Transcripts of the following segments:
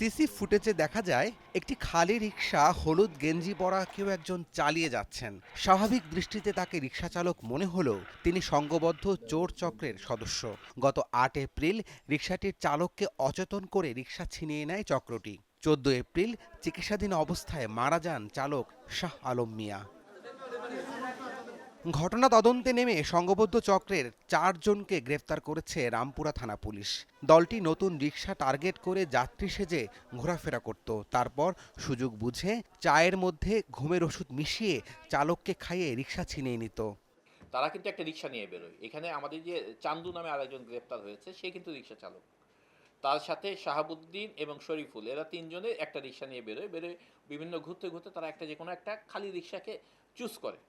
CC ফুটেজে দেখা যায় একটি খালি রিকশা হলুদ গেঞ্জি পরা কেউ একজন চালিয়ে যাচ্ছেন। স্বাভাবিক দৃষ্টিতে তাকে রিকশা চালক মনে হলেও তিনি সংঘবদ্ধ চোর চক্রের সদস্য। গত ৮ এপ্রিল রিকশাটির চালককে অচেতন করে রিকশা ছিনিয়ে নেয় চক্রটি। ১৪ এপ্রিল চিকিৎসাধীন অবস্থায় মারা যান চালক শাহ আলম মিয়া। ঘটনা তদন্তে নেমে সংঘবদ্ধ চক্রের ৪ জনকে গ্রেফতার করেছে রামপুরা থানা পুলিশ। দলটি নতুন রিকশা টার্গেট করে যাত্রী সেজে ঘোরাফেরা করত। তারপর সুযোগ বুঝে চায়ের মধ্যে ঘুমের ওষুধ মিশিয়ে চালককে খাইয়ে রিকশা ছিনিয়ে নিত। তারা কিন্তু একটা রিকশা নিয়ে বেরোয়। এখানে আমাদের যে চান্দু নামে আরেকজন গ্রেপ্তার হয়েছে, সে কিন্তু রিকশা চালক। তার সাথে শাহাবুদ্দিন এবং শরীফুল, এরা ৩ জনে একটা রিকশা নিয়ে বেরোয় বিভিন্ন ঘুরতে ঘুরতে তারা একটা যেকোনো একটা খালি রিকশাকে চুজ করে।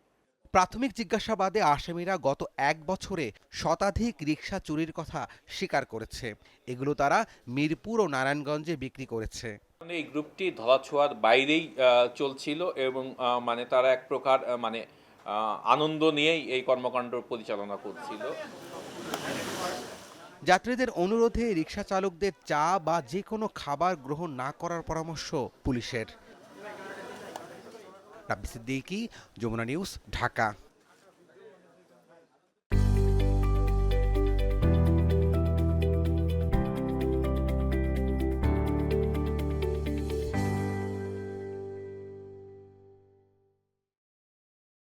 প্রাথমিক জিজ্ঞাসাবাদে আসামিরা গত ১ বছরে শতাধিক রিকশা চুরির কথা স্বীকার করেছে। এগুলো তারা মিরপুর ও নারায়ণগঞ্জে বিক্রি করেছে। এই গ্রুপটি ধরাছোঁয়ার বাইরেই চলছিল এবং মানে তারা এক প্রকার মানে আনন্দ নিয়েই এই কর্মকাণ্ড পরিচালনা করছিল। যাত্রীদের অনুরোধে রিকশা চালকদের চা বা যে কোনো খাবার গ্রহণ না করার পরামর্শ পুলিশের। রাব্বি সিদ্দিকী, যমুনা নিউজ, ঢাকা।